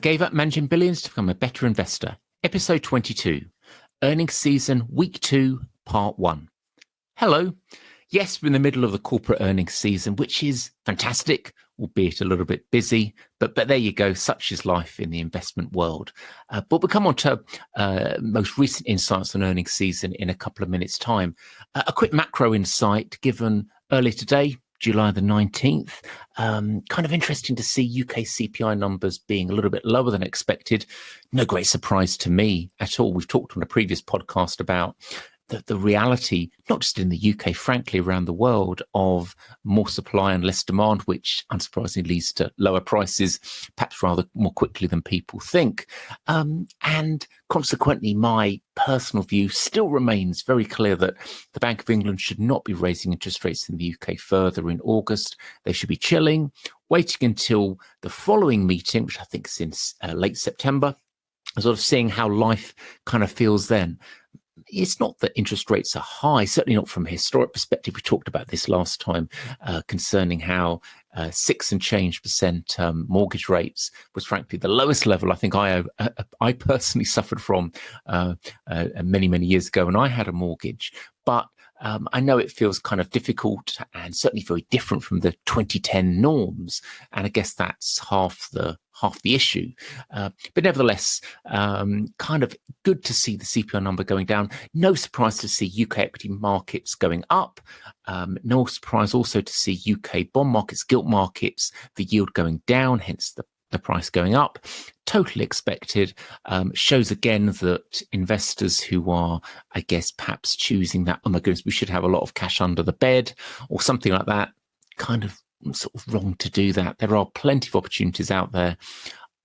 gave up managing billions to become a better investor. Episode 22, Earnings Season, Week 2, Part 1. Hello. Yes, we're in the middle of the corporate earnings season, which is fantastic, albeit a little bit busy. But there you go. Such is life in the investment world. But we'll come on to most recent insights on earnings season in a couple of minutes' time. A quick macro insight given earlier today, July the 19th. Kind of interesting to see UK CPI numbers being a little bit lower than expected. No great surprise to me at all. We've talked on a previous podcast about the reality, not just in the UK, frankly, around the world, of more supply and less demand, which unsurprisingly leads to lower prices, perhaps rather more quickly than people think. And consequently, my personal view still remains very clear that the Bank of England should not be raising interest rates in the UK further in August. They should be chilling, waiting until the following meeting, which I think is in late September, sort of seeing how life kind of feels then. It's not that interest rates are high, certainly not from a historic perspective. We talked about this last time concerning how 6% and change mortgage rates was frankly the lowest level I think I personally suffered from many, many years ago when I had a mortgage. But I know it feels kind of difficult and certainly very different from the 2010 norms. And I guess that's half the issue. But nevertheless, kind of good to see the CPI number going down. No surprise to see UK equity markets going up. No surprise also to see UK bond markets, gilt markets, the yield going down, hence the price going up. Totally expected. Shows again that investors who are, I guess, perhaps choosing that, oh my goodness, we should have a lot of cash under the bed or something like that, kind of sort of wrong to do that. There are plenty of opportunities out there.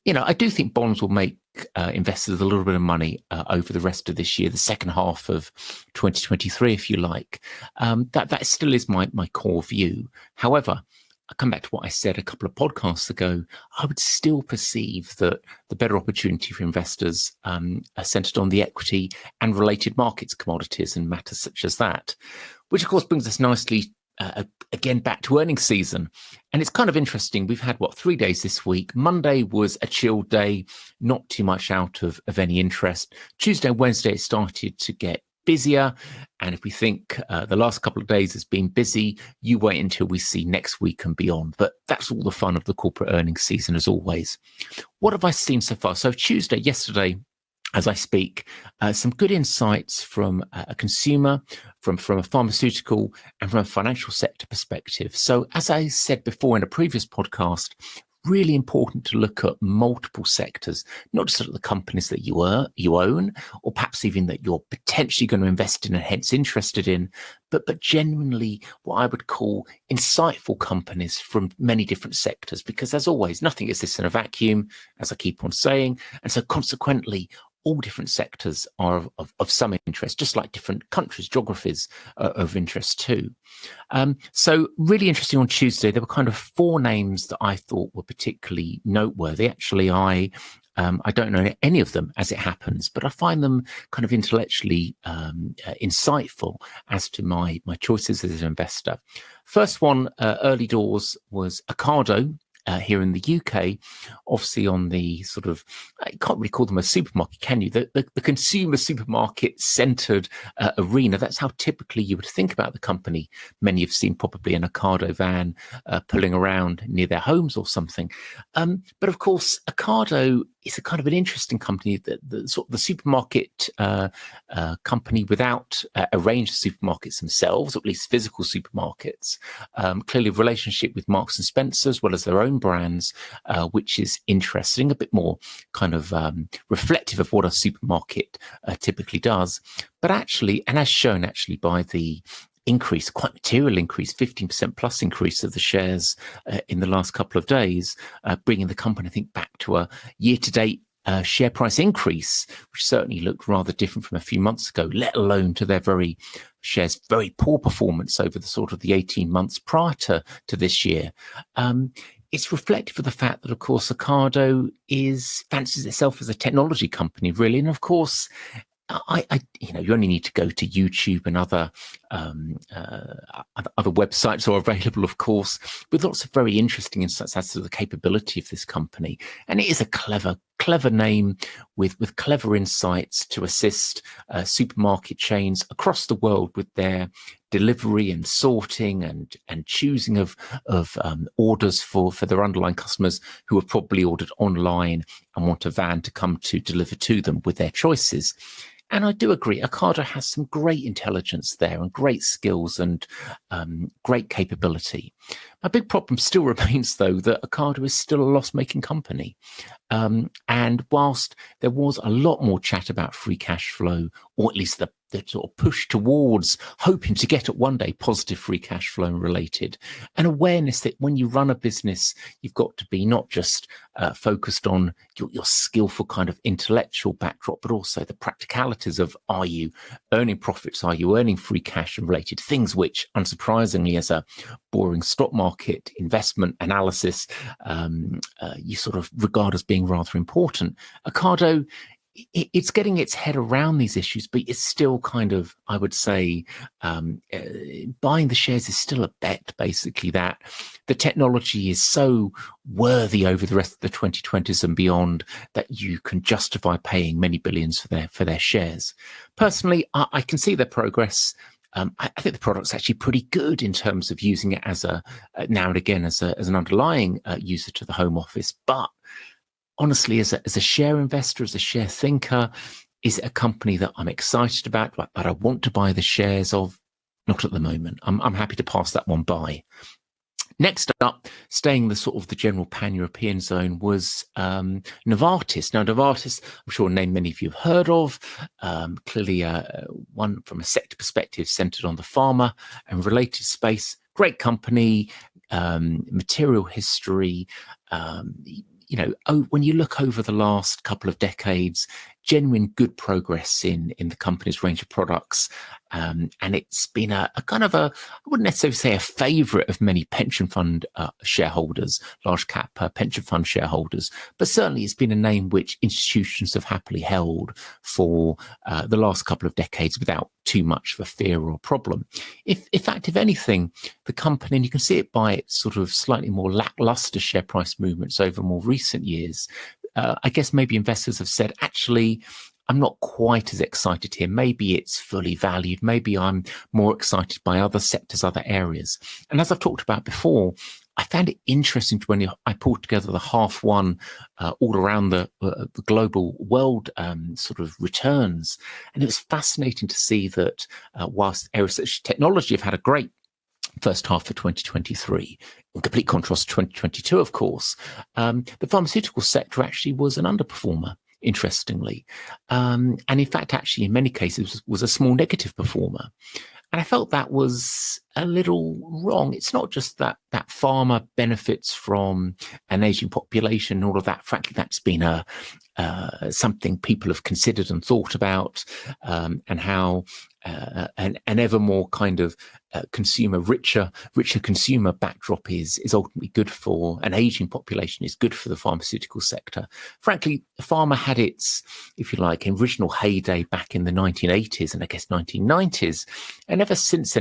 You know, I do think bonds will make investors a little bit of money over the rest of this year, the second half of 2023, if you like. That still is my core view. However, I come back to what I said a couple of podcasts ago. I would still perceive that the better opportunity for investors are centered on the equity and related markets, commodities and matters such as that, which of course brings us nicely again back to earnings season. And it's kind of interesting. We've had 3 days this week. Monday was a chilled day, not too much out of any interest. Tuesday and Wednesday it started to get busier. And if we think the last couple of days has been busy, you wait until we see next week and beyond. But that's all the fun of the corporate earnings season as always. What have I seen so far? So Tuesday, yesterday, as I speak, some good insights from a consumer, from a pharmaceutical and from a financial sector perspective. So as I said before in a previous podcast, really important to look at multiple sectors, not just at the companies that you own, or perhaps even that you're potentially going to invest in and hence interested in, but genuinely what I would call insightful companies from many different sectors. Because as always, nothing exists in a vacuum, as I keep on saying. And so consequently, all different sectors are of some interest, just like different countries, geographies are of interest too. So really interesting on Tuesday, there were kind of 4 names that I thought were particularly noteworthy. Actually, I don't know any of them as it happens, but I find them kind of intellectually insightful as to my choices as an investor. First one, early doors, was Ocado. Here in the UK, obviously on the sort of, you can't really call them a supermarket, can you? The consumer supermarket centered arena. That's how typically you would think about the company. Many have seen probably an Ocado van pulling around near their homes or something. But of course, Ocado is a kind of an interesting company, the sort of the supermarket company without a range of supermarkets themselves, or at least physical supermarkets. Clearly a relationship with Marks and Spencer as well as their own brands, which is interesting, a bit more kind of reflective of what a supermarket typically does. But actually, and as shown actually by the increase, quite material increase, 15% plus increase of the shares in the last couple of days, bringing the company, I think, back to a year-to-date share price increase, which certainly looked rather different from a few months ago, let alone to their very poor performance over the sort of the 18 months prior to this year. It's reflective of the fact that, of course, Ocado fancies itself as a technology company, really. And of course, you only need to go to YouTube and other other websites are available, of course, with lots of very interesting insights as to the capability of this company. And it is a clever name with clever insights to assist supermarket chains across the world with their delivery and sorting and choosing of orders for their underlying customers who have probably ordered online and want a van to come to deliver to them with their choices. And I do agree, Ocado has some great intelligence there and great skills and great capability. My big problem still remains, though, that Ocado is still a loss-making company. And whilst there was a lot more chat about free cash flow, or at least the sort of push towards hoping to get at one day positive free cash flow related, an awareness that when you run a business, you've got to be not just focused on your skillful kind of intellectual backdrop, but also the practicalities of, are you earning profits? Are you earning free cash and related things, which unsurprisingly, as a boring stock market investment analysis, you sort of regard as being rather important. Ocado, it's getting its head around these issues, but it's still kind of, I would say, buying the shares is still a bet, basically, that the technology is so worthy over the rest of the 2020s and beyond that you can justify paying many billions for their shares. Personally, I can see their progress. I think the product's actually pretty good in terms of using it as now and again as an underlying user to the Home Office, but honestly, as a share investor, as a share thinker, is it a company that I'm excited about, that I want to buy the shares of? Not at the moment. I'm happy to pass that one by. Next up, staying the general pan-European zone, was Novartis. Now, Novartis, I'm sure a name many of you have heard of, clearly one from a sector perspective centered on the pharma and related space. Great company, material history, when you look over the last couple of decades, genuine good progress in the company's range of products. And it's been a kind of I wouldn't necessarily say a favorite of many pension fund shareholders, large cap pension fund shareholders, but certainly it's been a name which institutions have happily held for the last couple of decades without too much of a fear or problem. In fact, if anything, the company, and you can see it by its sort of slightly more lackluster share price movements over more recent years, I guess maybe investors have said, actually, I'm not quite as excited here. Maybe it's fully valued. Maybe I'm more excited by other sectors, other areas. And as I've talked about before, I found it interesting when I pulled together the half one all around the global world sort of returns. And it was fascinating to see that whilst areas such as technology have had a great first half of 2023, in complete contrast to 2022, of course, the pharmaceutical sector actually was an underperformer, interestingly. And in fact, actually, in many cases, was a small negative performer. And I felt that was a little wrong. It's not just that pharma benefits from an aging population and all of that. Frankly, that's been something people have considered and thought about, and how an ever more kind of richer consumer backdrop is ultimately good for an aging population, is good for the pharmaceutical sector. Frankly, pharma had its, if you like, original heyday back in the 1980s and I guess 1990s. And ever since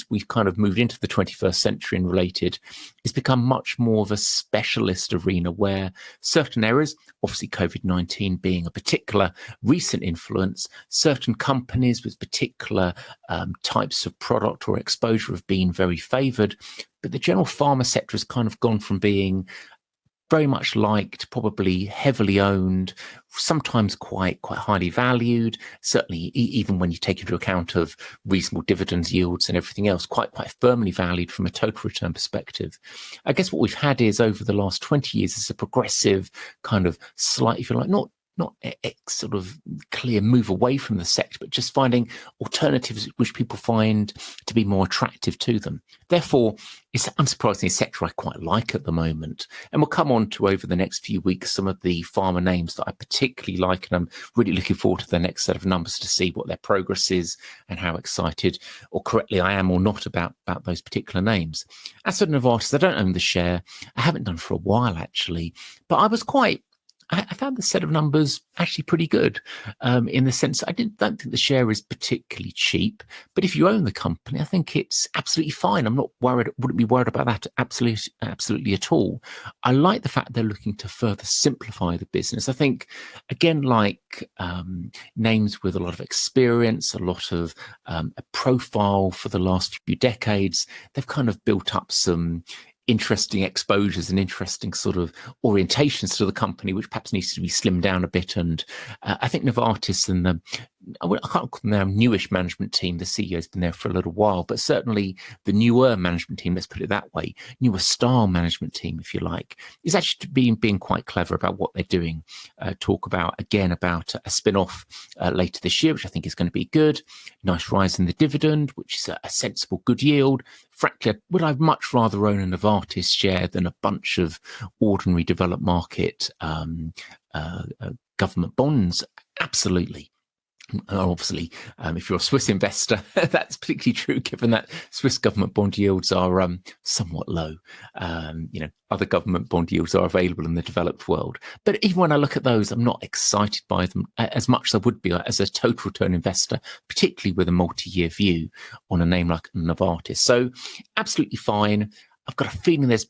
we've kind of moved into the 21st century and related, it's become much more of a specialist arena where certain areas, obviously COVID-19 being a particular recent influence, certain companies with particular types of product or exposure have been very favoured. But the general pharma sector has kind of gone from being very much liked, probably heavily owned, sometimes quite highly valued, certainly even when you take into account of reasonable dividends yields and everything else, quite firmly valued from a total return perspective. I guess what we've had is over the last 20 years is a progressive kind of slight, if you like, not a sort of clear move away from the sector, but just finding alternatives which people find to be more attractive to them. Therefore, it's unsurprisingly a sector I quite like at the moment. And we'll come on to, over the next few weeks, some of the pharma names that I particularly like, and I'm really looking forward to the next set of numbers to see what their progress is and how excited or correctly I am or not about those particular names. As for Novartis, I don't own the share. I haven't done for a while, actually, but I was quite I found the set of numbers actually pretty good, in the sense I don't think the share is particularly cheap, but if you own the company, I think it's absolutely fine. I'm not worried, wouldn't be worried about that absolutely at all. I like the fact they're looking to further simplify the business. I think, again, like names with a lot of experience, a lot of a profile for the last few decades, they've kind of built up some interesting exposures and interesting sort of orientations to the company, which perhaps needs to be slimmed down a bit. And I think Novartis and I can't call them now newish management team. The CEO's been there for a little while, but certainly the newer management team, let's put it that way, newer style management team, if you like, is actually being quite clever about what they're doing. Talk about a spin-off later this year, which I think is going to be good. Nice rise in the dividend, which is a sensible, good yield. Frankly, would I much rather own a Novartis share than a bunch of ordinary developed market government bonds? Absolutely. Obviously, if you're a Swiss investor, that's particularly true, given that Swiss government bond yields are somewhat low. Other government bond yields are available in the developed world. But even when I look at those, I'm not excited by them as much as I would be as a total return investor, particularly with a multi-year view on a name like Novartis. So absolutely fine. I've got a feeling there's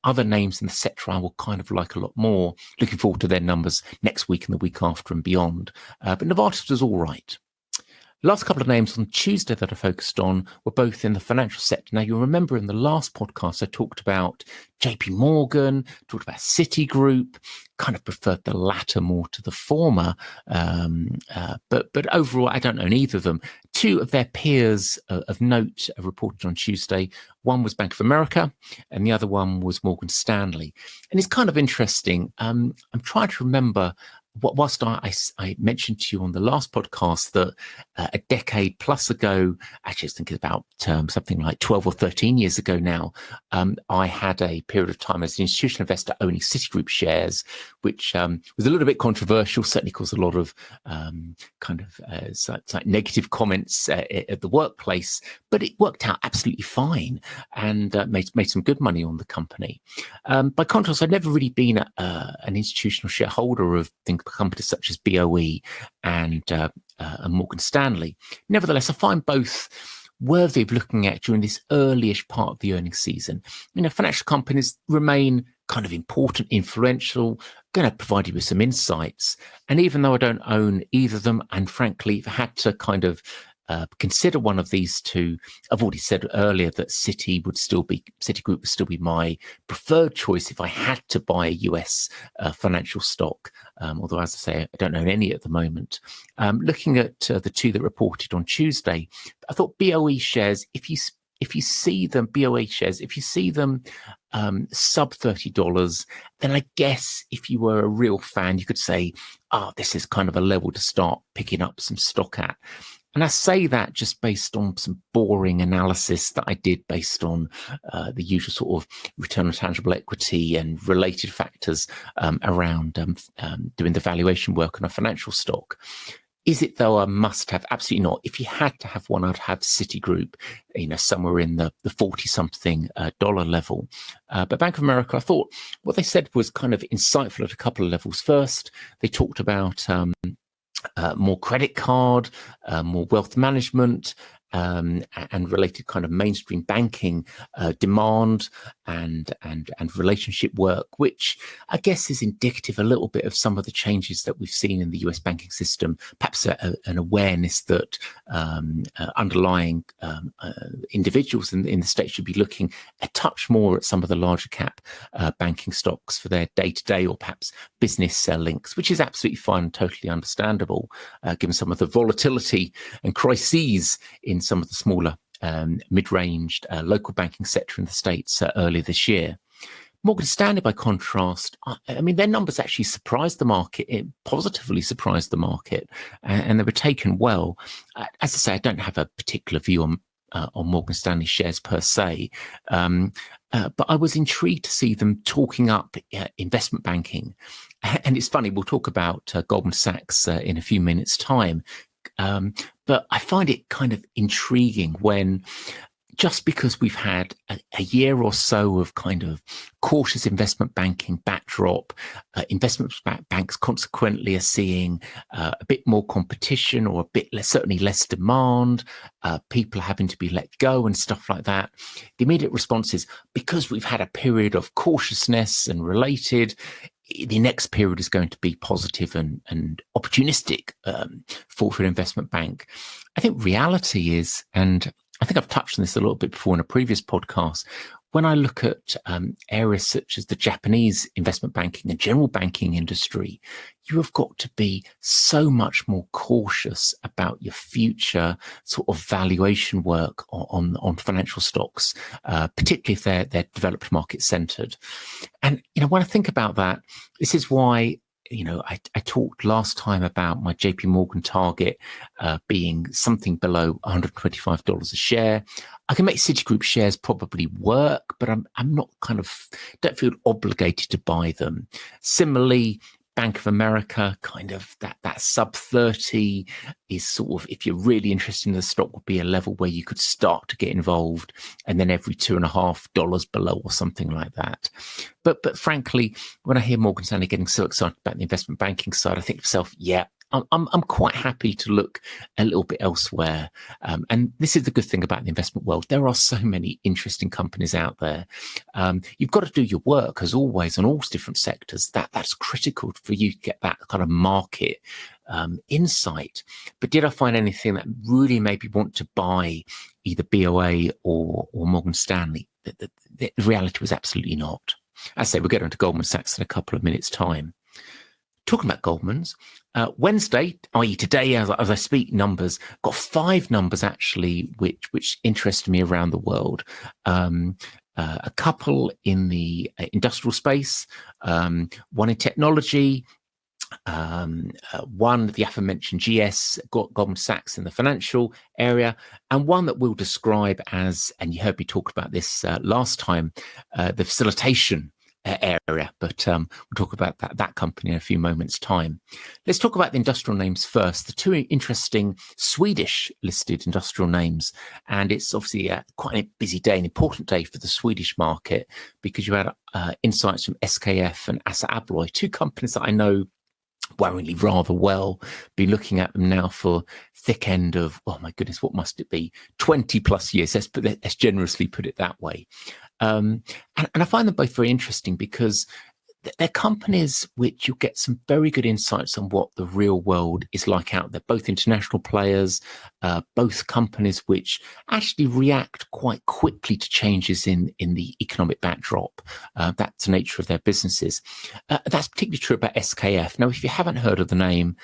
other names in the sector I will kind of like a lot more. Looking forward to their numbers next week and the week after and beyond. But Novartis was all right. The last couple of names on Tuesday that I focused on were both in the financial sector. Now, you'll remember in the last podcast, I talked about JP Morgan, talked about Citigroup, kind of preferred the latter more to the former. But overall, I don't own either of them. Two of their peers of note reported on Tuesday. One was Bank of America and the other one was Morgan Stanley. And it's kind of interesting. I'm trying to remember whilst I mentioned to you on the last podcast that a decade plus ago, actually I was thinking about something like 12 or 13 years ago now, I had a period of time as an institutional investor owning Citigroup shares, which was a little bit controversial, certainly caused a lot of negative comments at the workplace, but it worked out absolutely fine and made some good money on the company. By contrast, I've never really been an institutional shareholder of companies such as BOE and Morgan Stanley. Nevertheless, I find both worthy of looking at during this earlyish part of the earnings season. Financial companies remain kind of important, influential, going to provide you with some insights. And even though I don't own either of them, and frankly, if I had to kind of consider one of these two, I've already said earlier that Citigroup would still be my preferred choice if I had to buy a US financial stock. Although, as I say, I don't own any at the moment. Looking at the two that reported on Tuesday, I thought BOE shares, if you see them sub $30, then I guess if you were a real fan, you could say, this is kind of a level to start picking up some stock at. And I say that just based on some boring analysis that I did based on the usual sort of return on tangible equity and related factors around doing the valuation work on a financial stock. Is it, though, a must-have? Absolutely not. If you had to have one, I'd have Citigroup, somewhere in the 40-something dollar level. But Bank of America, I thought what they said was kind of insightful at a couple of levels. First, they talked about more credit card, more wealth management, and related kind of mainstream banking demand and relationship work, which I guess is indicative a little bit of some of the changes that we've seen in the US banking system, perhaps an awareness that underlying individuals in the States should be looking a touch more at some of the larger cap banking stocks for their day-to-day or perhaps business links, which is absolutely fine and totally understandable, given some of the volatility and crises in some of the smaller mid-ranged local banking sector in the States earlier this year. Morgan Stanley, by contrast, I mean, their numbers actually surprised the market, it positively surprised the market, and they were taken well. As I say, I don't have a particular view on Morgan Stanley shares per se, but I was intrigued to see them talking up investment banking. And it's funny, we'll talk about Goldman Sachs in a few minutes' time. But I find it kind of intriguing when just because we've had a year or so of kind of cautious investment banking backdrop, investment banks consequently are seeing a bit more competition or a bit less, certainly less demand, people having to be let go and stuff like that. The immediate response is, because we've had a period of cautiousness and related, the next period is going to be positive and opportunistic for an investment bank. I think reality is, and I think I've touched on this a little bit before in a previous podcast, when I look at areas such as the Japanese investment banking and general banking industry, you have got to be so much more cautious about your future sort of valuation work on financial stocks, particularly if they're developed market centered. And, when I think about that, this is why I talked last time about my JP Morgan target being something below $125 a share. I can make Citigroup shares probably work, but I'm not don't feel obligated to buy them. Similarly, Bank of America, kind of that sub 30 is sort of, if you're really interested in the stock, would be a level where you could start to get involved, and then every $2.50 below or something like that. But frankly, when I hear Morgan Stanley getting so excited about the investment banking side, I think to myself, yeah, I'm quite happy to look a little bit elsewhere. And this is the good thing about the investment world. There are so many interesting companies out there. You've got to do your work, as always, on all different sectors. That's critical for you to get that kind of market insight. But did I find anything that really made me want to buy either BOA or Morgan Stanley? The reality was absolutely not. As I say, we'll get on to Goldman Sachs in a couple of minutes' time. Talking about Goldman's, Wednesday, i.e. today, as I speak, numbers, got 5 numbers actually, which interested me around the world. A couple in the industrial space, one in technology, one, the aforementioned GS, Goldman Sachs in the financial area, and one that we'll describe as, and you heard me talk about this last time, the facilitation area, but we'll talk about that company in a few moments' time. Let's talk about the industrial names first. The 2 interesting Swedish listed industrial names, and it's obviously quite a busy day, an important day for the Swedish market, because you had insights from SKF and Assa Abloy, 2 companies that I know worryingly rather well. Been looking at them now for thick end of, oh my goodness, what must it be, 20 plus years. Let's generously put it that way. And I find them both very interesting because they're companies which you'll get some very good insights on what the real world is like out there. Both international players, both companies which actually react quite quickly to changes in the economic backdrop. That's the nature of their businesses. That's particularly true about SKF. Now, if you haven't heard of the name,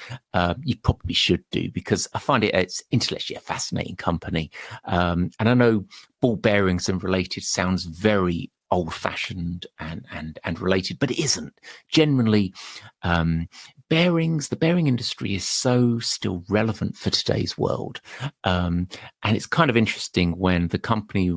you probably should do, because I find it's intellectually a fascinating company. And I know ball bearings and related sounds very old-fashioned and related, but it isn't. Generally, the bearing industry is so still relevant for today's world. And it's kind of interesting when the company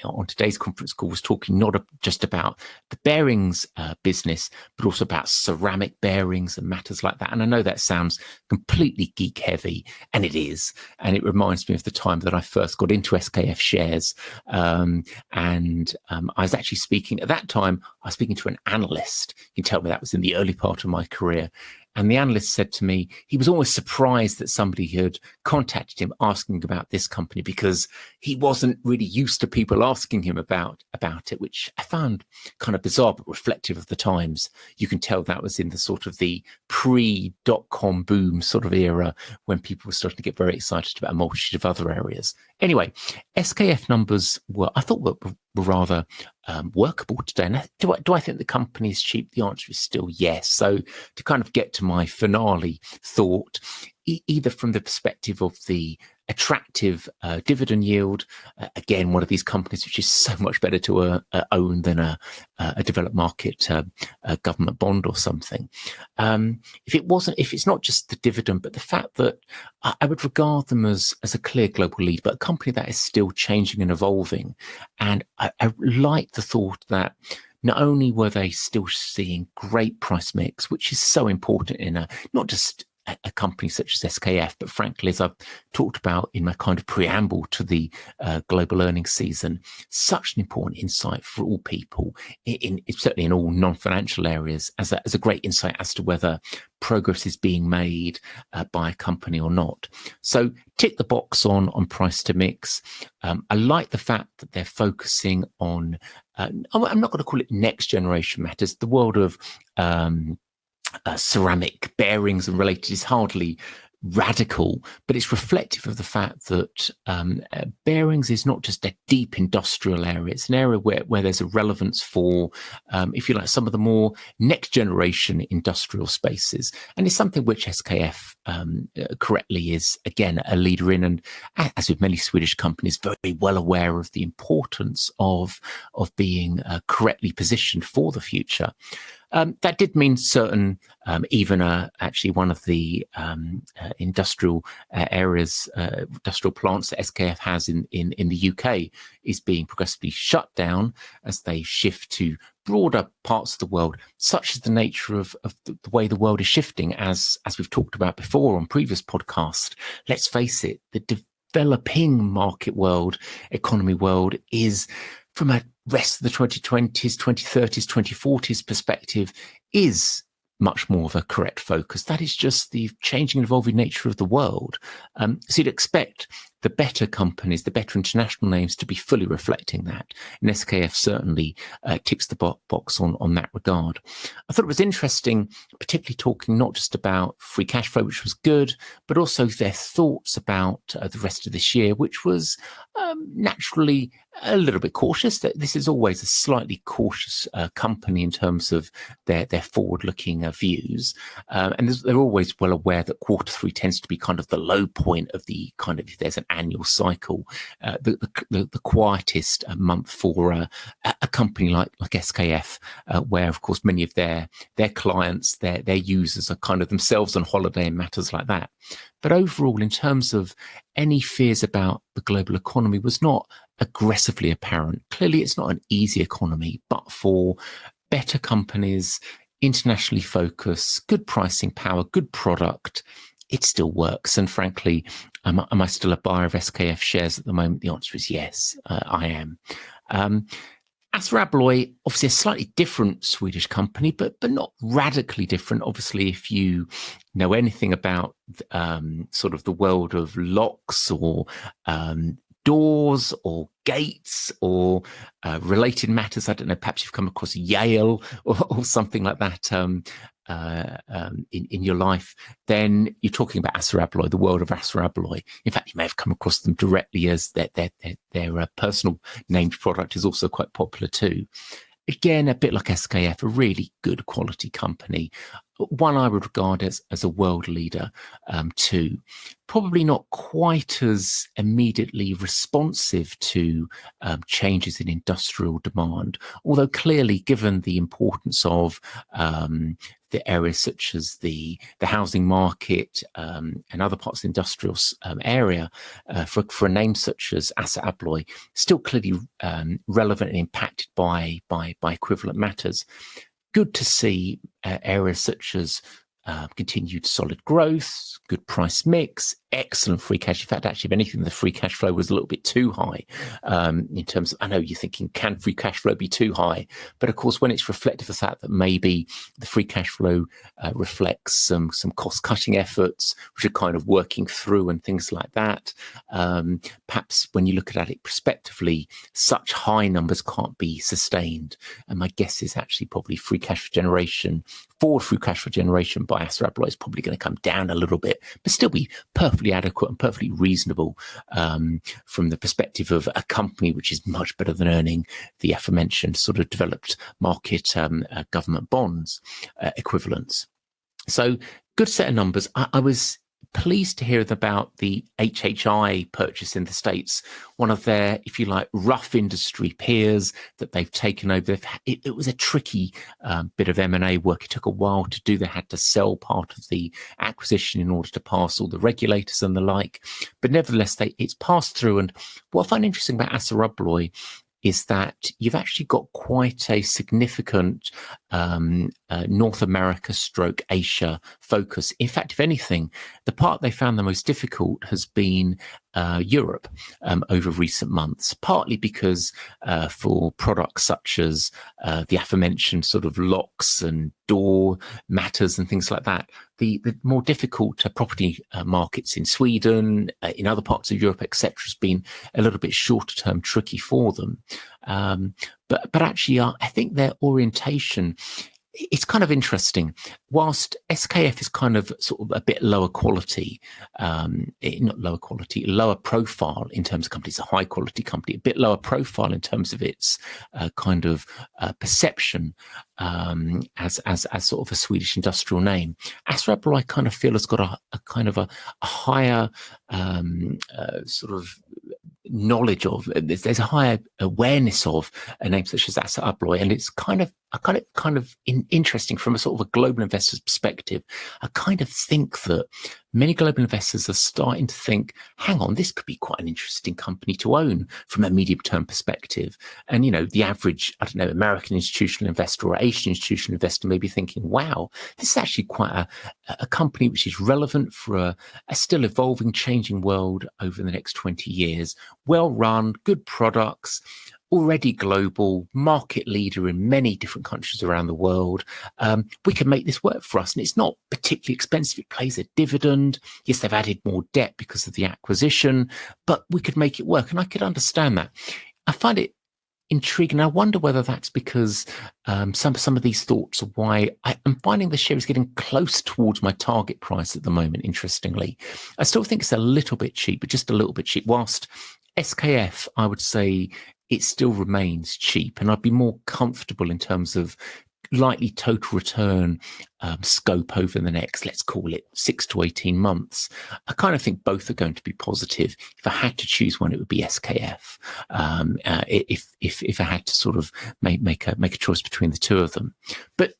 on today's conference call was talking not just about the bearings business, but also about ceramic bearings and matters like that. And I know that sounds completely geek heavy, and it is. And it reminds me of the time that I first got into SKF shares. I was actually speaking at that time, I was speaking to an analyst. You can tell me that was in the early part of my career. And the analyst said to me, he was almost surprised that somebody had contacted him asking about this company, because he wasn't really used to people asking him about it, which I found kind of bizarre, but reflective of the times. You can tell that was in the sort of the pre-dot-com boom sort of era, when people were starting to get very excited about a multitude of other areas. Anyway, SKF numbers were rather workable today. And do I think the company is cheap? The answer is still yes. So to kind of get to my finale thought, either from the perspective of the attractive dividend yield, again, one of these companies which is so much better to own than a developed market government bond or something. If it's not just the dividend, but the fact that I would regard them as a clear global lead, but a company that is still changing and evolving. And I like the thought that not only were they still seeing great price mix, which is so important in not just a company such as SKF. But frankly, as I've talked about in my kind of preamble to the global earnings season, such an important insight for all people, certainly in all non-financial areas, as a great insight as to whether progress is being made by a company or not. So tick the box on price to mix. I like the fact that they're focusing on, I'm not going to call it next generation matters. The world of ceramic bearings and related is hardly radical, but it's reflective of the fact that bearings is not just a deep industrial area. It's an area where there's a relevance for, if you like, some of the more next generation industrial spaces. And it's something which SKF correctly is, again, a leader in, and as with many Swedish companies, very well aware of the importance of being correctly positioned for the future. That did mean certain, even actually one of the industrial areas, industrial plants that SKF has in the UK is being progressively shut down as they shift to broader parts of the world, such as the nature of the way the world is shifting, as we've talked about before on previous podcasts. Let's face it, the developing market world, economy world is, from a rest of the 2020s, 2030s, 2040s perspective, is much more of a correct focus. That is just the changing and evolving nature of the world. So you'd expect the better companies, the better international names to be fully reflecting that. And SKF certainly ticks the box on that regard. I thought it was interesting, particularly talking not just about free cash flow, which was good, but also their thoughts about the rest of this year, which was naturally a little bit cautious. That this is always a slightly cautious company in terms of their forward-looking views, and they're always well aware that Q3 tends to be kind of the low point of the kind of, if there's an annual cycle, the quietest month for a company like SKF, where of course many of their clients, their users are kind of themselves on holiday and matters like that. But overall, in terms of any fears about the global economy, was not aggressively apparent. Clearly, it's not an easy economy, but for better companies, internationally focused, good pricing power, good product, it still works. And frankly, am I still a buyer of SKF shares at the moment? The answer is yes, I am. Assa Abloy, obviously a slightly different Swedish company, but not radically different. Obviously, if you know anything about sort of the world of locks or doors or gates or related matters, I don't know, perhaps you've come across Yale or something like that in your life, then you're talking about Assa Abloy, the world of Assa Abloy. In fact, you may have come across them directly, as their personal named product is also quite popular too. Again, a bit like SKF, a really good quality company, one I would regard as a world leader too. Probably not quite as immediately responsive to changes in industrial demand, although clearly, given the importance of the areas such as the housing market and other parts of the industrial area, for a name such as Assa Abloy, still clearly relevant and impacted by equivalent matters. Good to see areas such as continued solid growth, good price mix, excellent free cash. In fact, actually, if anything, the free cash flow was a little bit too high in terms of, I know you're thinking, can free cash flow be too high? But of course, when it's reflective of the fact that maybe the free cash flow reflects some cost-cutting efforts, which are kind of working through and things like that, perhaps when you look at it prospectively, such high numbers can't be sustained. And my guess is actually probably forward free cash flow generation by Assa Abloy is probably going to come down a little bit, but still be perfectly adequate and perfectly reasonable from the perspective of a company which is much better than earning the aforementioned sort of developed market government bonds equivalents. So good set of numbers. I was pleased to hear about the HHI purchase in the States, one of their, if you like, rough industry peers that they've taken over. It was a tricky bit of M&A work. It took a while to do. They had to sell part of the acquisition in order to pass all the regulators and the like. But nevertheless, it's passed through. And what I find interesting about Assa Abloy is that you've actually got quite a significant North America stroke Asia focus. In fact, if anything, the part they found the most difficult has been Europe over recent months, partly because for products such as the aforementioned sort of locks and door matters and things like that, the more difficult property markets in Sweden, in other parts of Europe, etc., has been a little bit shorter term tricky for them. But actually, I think their orientation, it's kind of interesting. Whilst SKF is kind of sort of a bit lower quality, not lower quality, lower profile in terms of company, it's a high quality company, a bit lower profile in terms of its kind of perception as sort of a Swedish industrial name. Assa Abloy, I kind of feel, has got a kind of a higher sort of knowledge of, there's a higher awareness of a name such as Assa Abloy, and it's kind of interesting from a sort of a global investor's perspective. I kind of think that many global investors are starting to think, hang on, this could be quite an interesting company to own from a medium-term perspective. And, the average, I don't know, American institutional investor or Asian institutional investor may be thinking, wow, this is actually quite a company which is relevant for a still evolving, changing world over the next 20 years. Well-run, good products, already global, market leader in many different countries around the world. We can make this work for us. And it's not particularly expensive. It pays a dividend. Yes, they've added more debt because of the acquisition, but we could make it work. And I could understand that. I find it intriguing. I wonder whether that's because some of these thoughts are why I'm finding the share is getting close towards my target price at the moment, interestingly. I still think it's a little bit cheap, but just a little bit cheap. Whilst SKF, I would say, it still remains cheap, and I'd be more comfortable in terms of likely total return scope over the next, let's call it 6 to 18 months. I kind of think both are going to be positive. If I had to choose one, it would be SKF. If I had to sort of make a choice between the two of them, but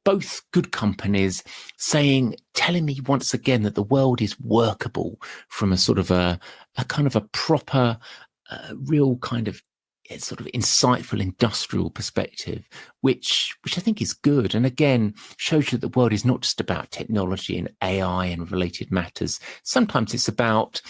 both good companies telling me once again that the world is workable from a sort of a kind of a proper, real kind of sort of insightful industrial perspective, which I think is good. And again, shows you that the world is not just about technology and AI and related matters. Sometimes it's about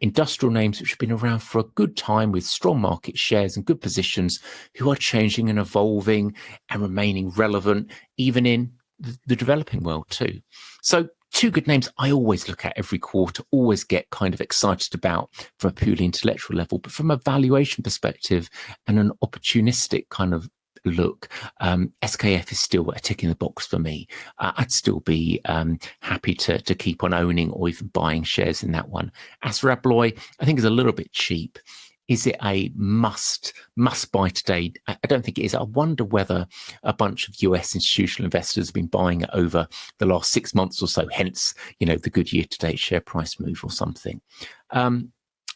industrial names which have been around for a good time with strong market shares and good positions, who are changing and evolving and remaining relevant, even in the developing world too. So two good names I always look at every quarter, always get kind of excited about from a purely intellectual level, but from a valuation perspective and an opportunistic kind of look, SKF is still a tick in the box for me. I'd still be happy to keep on owning or even buying shares in that one. Assa Abloy, I think, is a little bit cheap. Is it a must buy today? I don't think it is. I wonder whether a bunch of US institutional investors have been buying it over the last 6 months or so, hence, the good year-to-date share price move or something.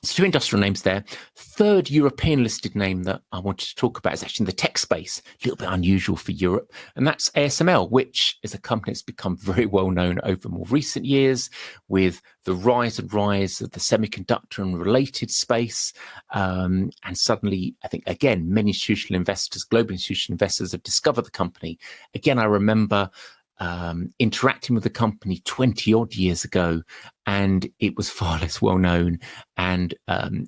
So two industrial names there. Third European listed name that I wanted to talk about is actually in the tech space, a little bit unusual for Europe, and that's ASML, which is a company that's become very well known over more recent years with the rise of the semiconductor and related space. And suddenly, I think, again, many institutional investors, global institutional investors, have discovered the company. Again, I remember interacting with the company 20 odd years ago, and it was far less well known. And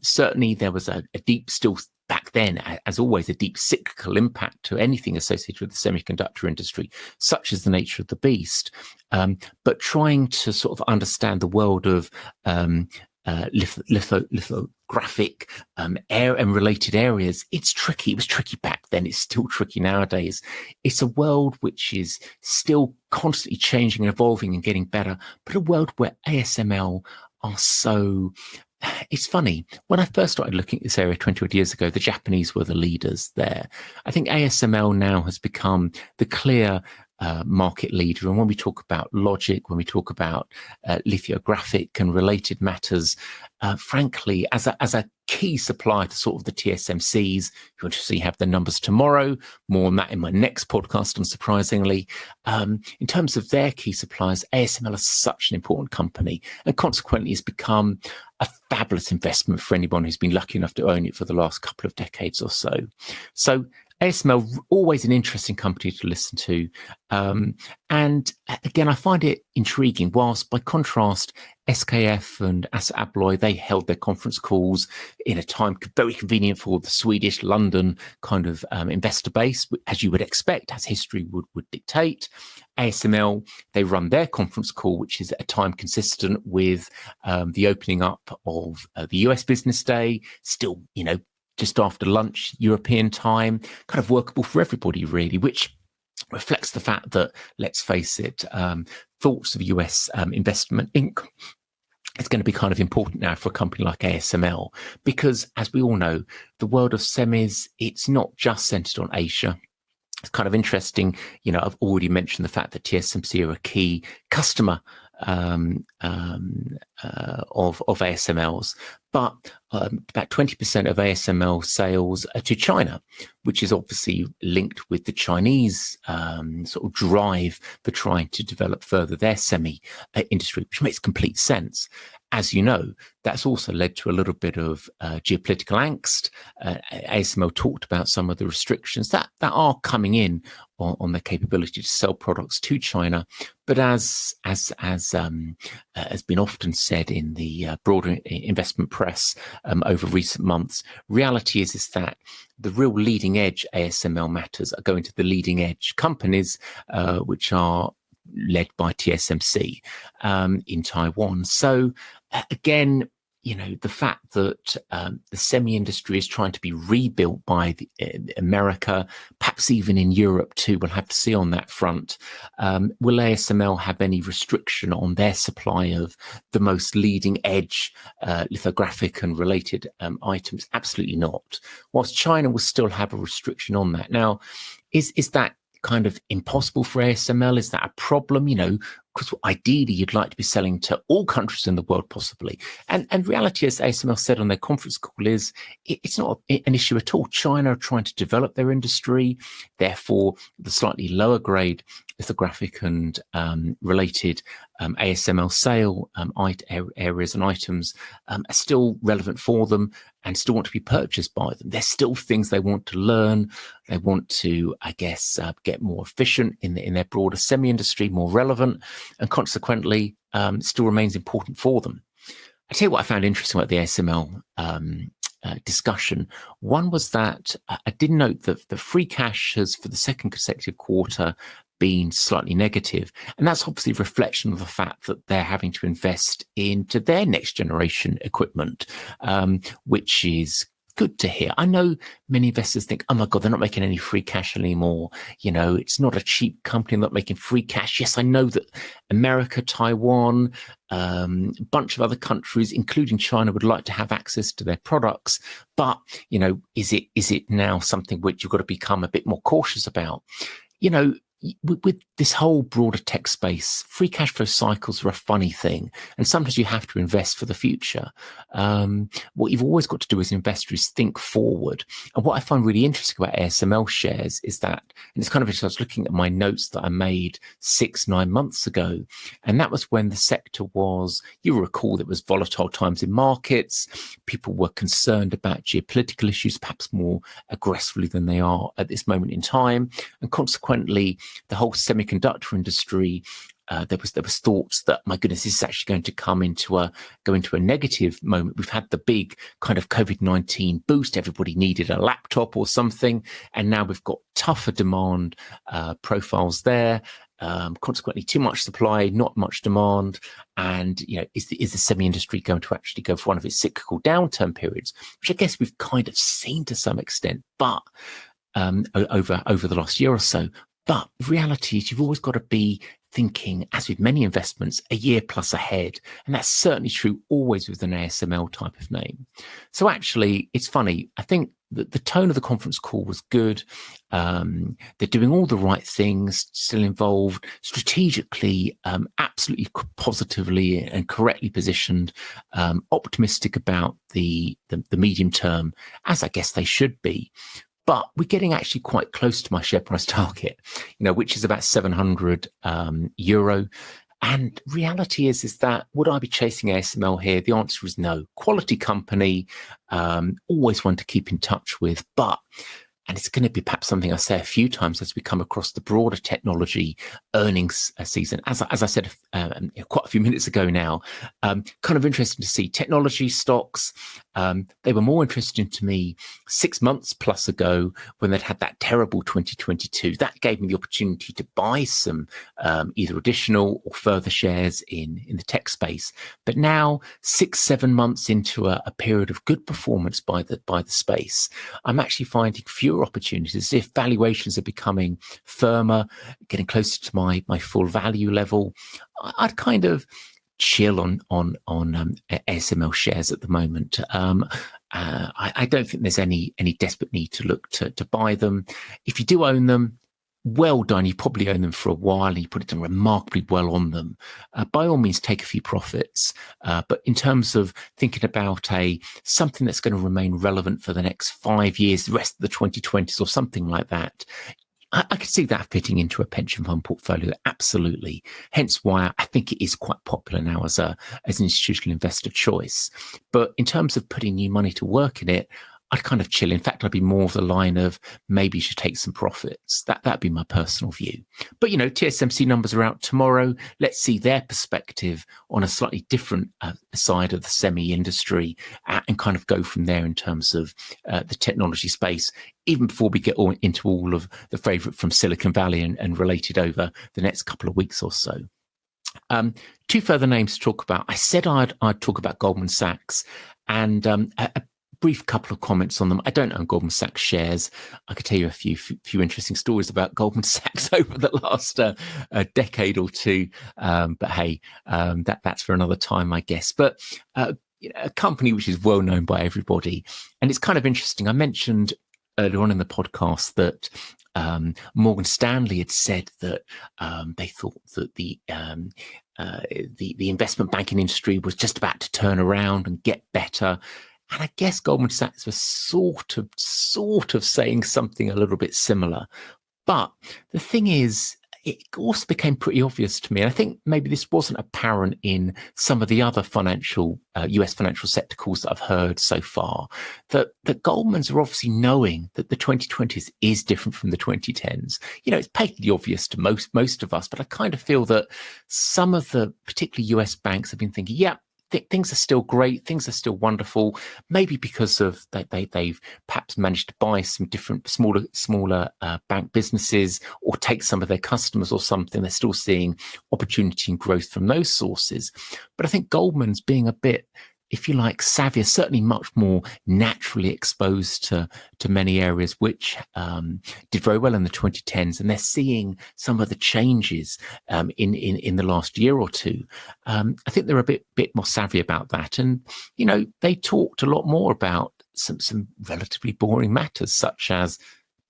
certainly there was a deep, still back then, as always, a deep cyclical impact to anything associated with the semiconductor industry, such as the nature of the beast. But trying to sort of understand the world of lithographic air and related areas, it's tricky. It was tricky back then. It's still tricky nowadays. It's a world which is still constantly changing and evolving and getting better, but a world where ASML are so... It's funny, when I first started looking at this area 20 odd years ago, the Japanese were the leaders there. I think ASML now has become the clear market leader. And when we talk about logic, when we talk about lithographic and related matters, frankly, as a key supplier to sort of the TSMCs, you'll actually have the numbers tomorrow, more on that in my next podcast, unsurprisingly. In terms of their key suppliers, ASML is such an important company, and consequently has become a fabulous investment for anyone who's been lucky enough to own it for the last couple of decades or so. So ASML, always an interesting company to listen to. And again, I find it intriguing. Whilst by contrast, SKF and Assa Abloy, they held their conference calls in a time very convenient for the Swedish London kind of investor base, as you would expect, as history would dictate. ASML, they run their conference call, which is at a time consistent with the opening up of the US business day, still, just after lunch, European time, kind of workable for everybody, really, which reflects the fact that, let's face it, thoughts of US investment income is going to be kind of important now for a company like ASML, because as we all know, the world of semis, it's not just centered on Asia. It's kind of interesting. I've already mentioned the fact that TSMC are a key customer of ASML's, but about 20% of ASML sales are to China, which is obviously linked with the Chinese sort of drive for trying to develop further their semi industry, which makes complete sense. As you know, that's also led to a little bit of geopolitical angst. ASML talked about some of the restrictions that are coming in on their capability to sell products to China. But as has been often said in the broader investment press over recent months, reality is that the real leading edge ASML matters are going to the leading edge companies, which are led by TSMC in Taiwan. So again, the fact that the semi industry is trying to be rebuilt by America, perhaps even in Europe too, we'll have to see on that front. Will ASML have any restriction on their supply of the most leading edge lithographic and related items? Absolutely not. Whilst China will still have a restriction on that. Now, is that kind of impossible for ASML? Is that a problem? Because ideally you'd like to be selling to all countries in the world, possibly. And reality, as ASML said on their conference call, is it's not an issue at all. China are trying to develop their industry. Therefore, the slightly lower grade lithographic and related ASML sale areas and items are still relevant for them and still want to be purchased by them. There's still things they want to learn. They want to, I guess, get more efficient in their broader semi-industry, more relevant, and consequently still remains important for them. I tell you what I found interesting about the ASML discussion. One was that I did note that the free cash has, for the second consecutive quarter, been slightly negative. And that's obviously a reflection of the fact that they're having to invest into their next generation equipment, which is good to hear. I know many investors think, oh my God, they're not making any free cash anymore. It's not a cheap company, not making free cash. Yes, I know that America, Taiwan, a bunch of other countries, including China, would like to have access to their products. But, is it now something which you've got to become a bit more cautious about? With this whole broader tech space, free cash flow cycles are a funny thing. And sometimes you have to invest for the future. What you've always got to do as an investor is think forward. And what I find really interesting about ASML shares is that, and it's kind of interesting, I was looking at my notes that I made 6-9 months ago. And that was when the sector was, you recall, there was volatile times in markets. People were concerned about geopolitical issues, perhaps more aggressively than they are at this moment in time. And consequently, the whole semiconductor industry, there was thoughts that, my goodness, this is actually going to go into a negative moment. We've had the big kind of COVID-19 boost. Everybody needed a laptop or something, and now we've got tougher demand profiles there. Consequently, too much supply, not much demand. And is the semi industry going to actually go for one of its cyclical downturn periods, which I guess we've kind of seen to some extent, but over the last year or so. But the reality is you've always got to be thinking, as with many investments, a year plus ahead. And that's certainly true always with an ASML type of name. So actually, it's funny. I think that the tone of the conference call was good. They're doing all the right things, still involved, strategically, absolutely positively and correctly positioned, optimistic about the medium term, as I guess they should be. But we're getting actually quite close to my share price target, which is about 700 euro. And reality is that would I be chasing ASML here? The answer is no. Quality company, always one to keep in touch with. But and it's going to be perhaps something I say a few times as we come across the broader technology earnings season. As I said quite a few minutes ago now, kind of interesting to see technology stocks. They were more interesting to me 6 months plus ago when they'd had that terrible 2022. That gave me the opportunity to buy some either additional or further shares in the tech space. But now, 6-7 months into a period of good performance by the space, I'm actually finding fewer opportunities. If valuations are becoming firmer, getting closer to my full value level, I'd kind of chill on ASML shares at the moment. I don't think there's any desperate need to look to buy them. If you do own them, well done. You probably own them for a while and you put it done remarkably well on them. By all means, take a few profits. But in terms of thinking about something that's going to remain relevant for the next 5 years, the rest of the 2020s or something like that, I could see that fitting into a pension fund portfolio. Absolutely. Hence why I think it is quite popular now as an institutional investor choice. But in terms of putting new money to work in it, I'd kind of chill. In fact, I'd be more of the line of maybe you should take some profits. That'd be my personal view. But, TSMC numbers are out tomorrow. Let's see their perspective on a slightly different side of the semi industry and kind of go from there in terms of the technology space, even before we get into all of the favorite from Silicon Valley and related over the next couple of weeks or so. Two further names to talk about. I said I'd talk about Goldman Sachs and a brief couple of comments on them. I don't own Goldman Sachs shares. I could tell you a few interesting stories about Goldman Sachs over the last decade or two. But hey, that's for another time, I guess. But a company which is well known by everybody, and it's kind of interesting. I mentioned earlier on in the podcast that Morgan Stanley had said that they thought that the investment banking industry was just about to turn around and get better. And I guess Goldman Sachs was sort of saying something a little bit similar. But the thing is, it also became pretty obvious to me, and I think maybe this wasn't apparent in some of the other US financial sector calls that I've heard so far, that Goldman's are obviously knowing that the 2020s is different from the 2010s. It's patently obvious to most of us, but I kind of feel that some of the particularly US banks have been thinking, yeah, things are still great, things are still wonderful, maybe because of they've perhaps managed to buy some different smaller bank businesses or take some of their customers or something. They're still seeing opportunity and growth from those sources. But I think Goldman's being a bit, if you like, savvier, certainly much more naturally exposed to many areas which did very well in the 2010s, and they're seeing some of the changes in the last year or two. I think they're a bit more savvy about that, and they talked a lot more about some relatively boring matters such as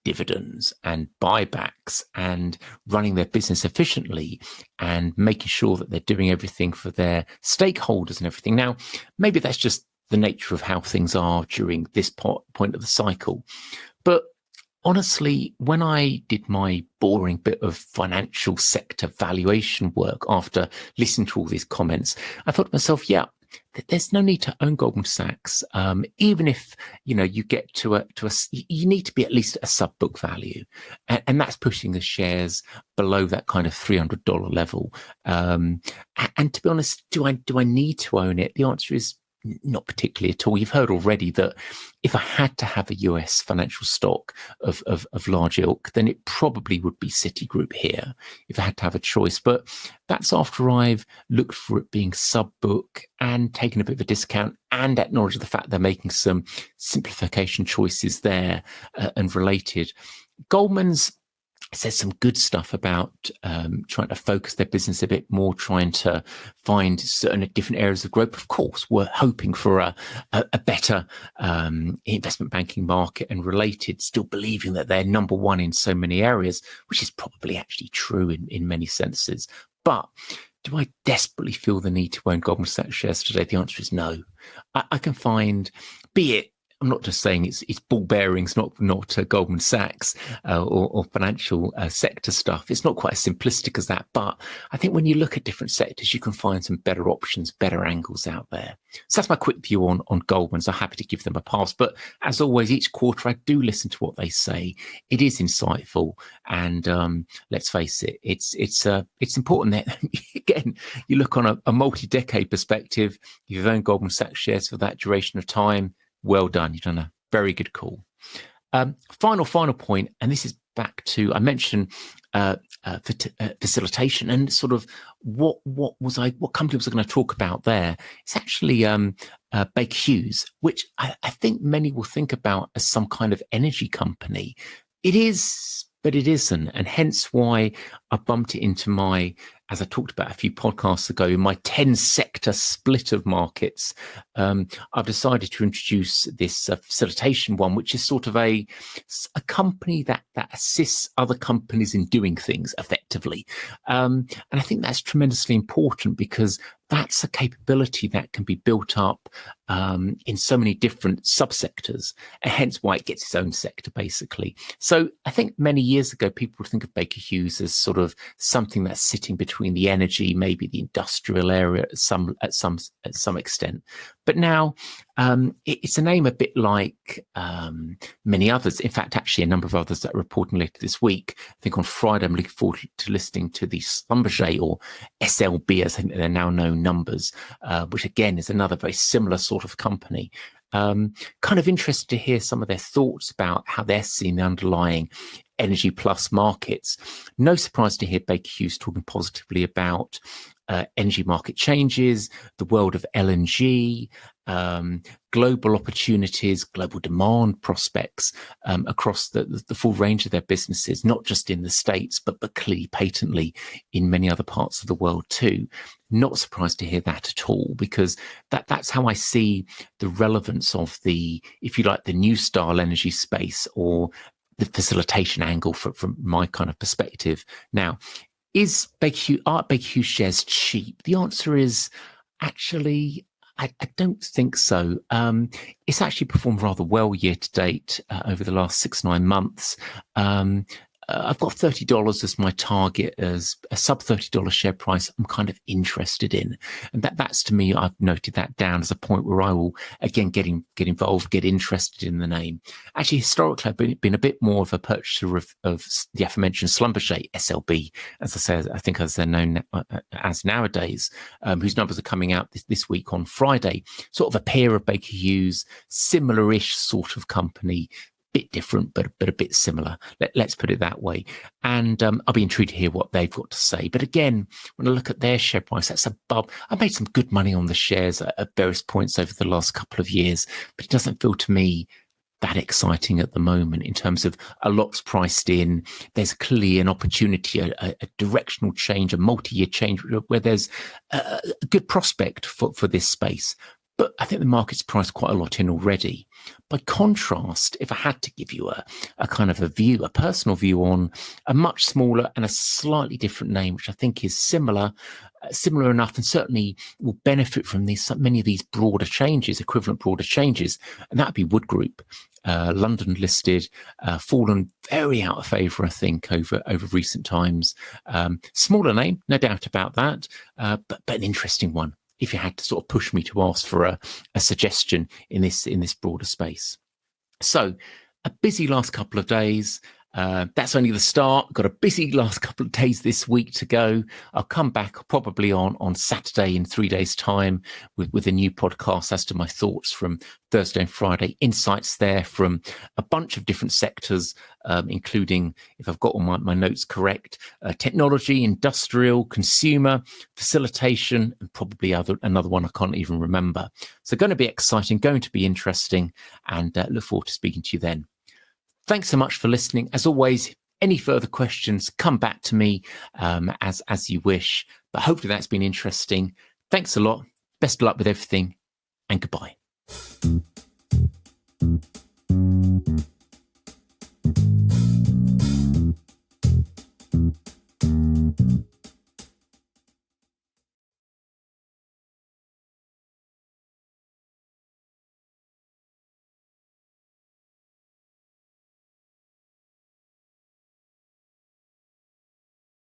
dividends and buybacks and running their business efficiently and making sure that they're doing everything for their stakeholders and everything. Now, maybe that's just the nature of how things are during this point of the cycle. But honestly, when I did my boring bit of financial sector valuation work after listening to all these comments, I thought to myself, yeah, there's no need to own Goldman Sachs. Even if, you get you need to be at least a sub book value. And that's pushing the shares below that kind of $300 level. And to be honest, do I need to own it? The answer is not particularly at all. You've heard already that if I had to have a US financial stock of large ilk, then it probably would be Citigroup here if I had to have a choice. But that's after I've looked for it being sub-book and taken a bit of a discount and acknowledged the fact they're making some simplification choices there and related. Goldman's says some good stuff about trying to focus their business a bit more, trying to find certain different areas of growth. Of course, we're hoping for a better investment banking market and related, still believing that they're number one in so many areas, which is probably actually true in many senses. But do I desperately feel the need to own Goldman Sachs shares today? The answer is no. I can find, be it I'm not just saying it's ball bearings, not Goldman Sachs or financial sector stuff. It's not quite as simplistic as that. But I think when you look at different sectors, you can find some better options, better angles out there. So that's my quick view on Goldman. So happy to give them a pass. But as always, each quarter I do listen to what they say. It is insightful, and let's face it, it's important that again you look on a multi-decade perspective. You've owned Goldman Sachs shares for that duration of time. Well done. You've done a very good call. Final point, and this is back to, I mentioned facilitation and sort of what company was I going to talk about there. It's actually Baker Hughes, which I think many will think about as some kind of energy company. It is, but it isn't, and hence why I bumped it into my, as I talked about a few podcasts ago, my 10-sector split of markets. I've decided to introduce this facilitation one, which is sort of a company that assists other companies in doing things effectively. And I think that's tremendously important because that's a capability that can be built up in so many different subsectors, and hence why it gets its own sector, basically. So I think many years ago, people would think of Baker Hughes as sort of something that's sitting between the energy, maybe the industrial area at some extent. But now it's a name a bit like many others. In fact, actually a number of others that are reporting later this week. I think on Friday, I'm looking forward to listening to the Schlumberger or SLB, as I think they're now known numbers, which again is another very similar sort of company. Kind of interested to hear some of their thoughts about how they're seeing the underlying energy plus markets. No surprise to hear Baker Hughes talking positively about energy market changes, the world of LNG, global opportunities, global demand prospects across the full range of their businesses, not just in the States, but clearly patently in many other parts of the world too. Not surprised to hear that at all, because that's how I see the relevance of the, if you like, the new style energy space or the facilitation angle from my kind of perspective. Now, are Baker Hughes shares cheap? The answer is actually, I don't think so. It's actually performed rather well year to date over the last 6-9 months. I've got $30 as my target, as a sub $30 share price I'm kind of interested in. And that's to me, I've noted that down as a point where I will again get involved, get interested in the name. Actually, historically, I've been a bit more of a purchaser of the aforementioned Schlumberger, SLB, as I say, I think as they're known as nowadays, whose numbers are coming out this week on Friday. Sort of a pair of Baker Hughes, similar-ish sort of company, bit different, but a bit similar. Let's put it that way. And I'll be intrigued to hear what they've got to say. But again, when I look at their share price, that's above. I've made some good money on the shares at various points over the last couple of years, but it doesn't feel to me that exciting at the moment in terms of a lot's priced in. There's clearly an opportunity, a directional change, a multi-year change where there's a good prospect for this space. But I think the market's priced quite a lot in already. By contrast, if I had to give you a kind of a view, a personal view on a much smaller and a slightly different name, which I think is similar enough and certainly will benefit from many of these broader changes, equivalent broader changes, and that would be Wood Group, London listed, fallen very out of favour, I think, over recent times. Smaller name, no doubt about that, but an interesting one, if you had to sort of push me to ask for a suggestion in this broader space. So a busy last couple of days. That's only the start. Got a busy last couple of days this week to go. I'll come back probably on Saturday in 3 days' time with a new podcast as to my thoughts from Thursday and Friday. Insights there from a bunch of different sectors, including, if I've got all my notes correct, technology, industrial, consumer, facilitation, and probably another one I can't even remember. So going to be exciting, going to be interesting, and look forward to speaking to you then. Thanks so much for listening. As always, any further questions, come back to me as you wish. But hopefully that's been interesting. Thanks a lot. Best of luck with everything, and goodbye.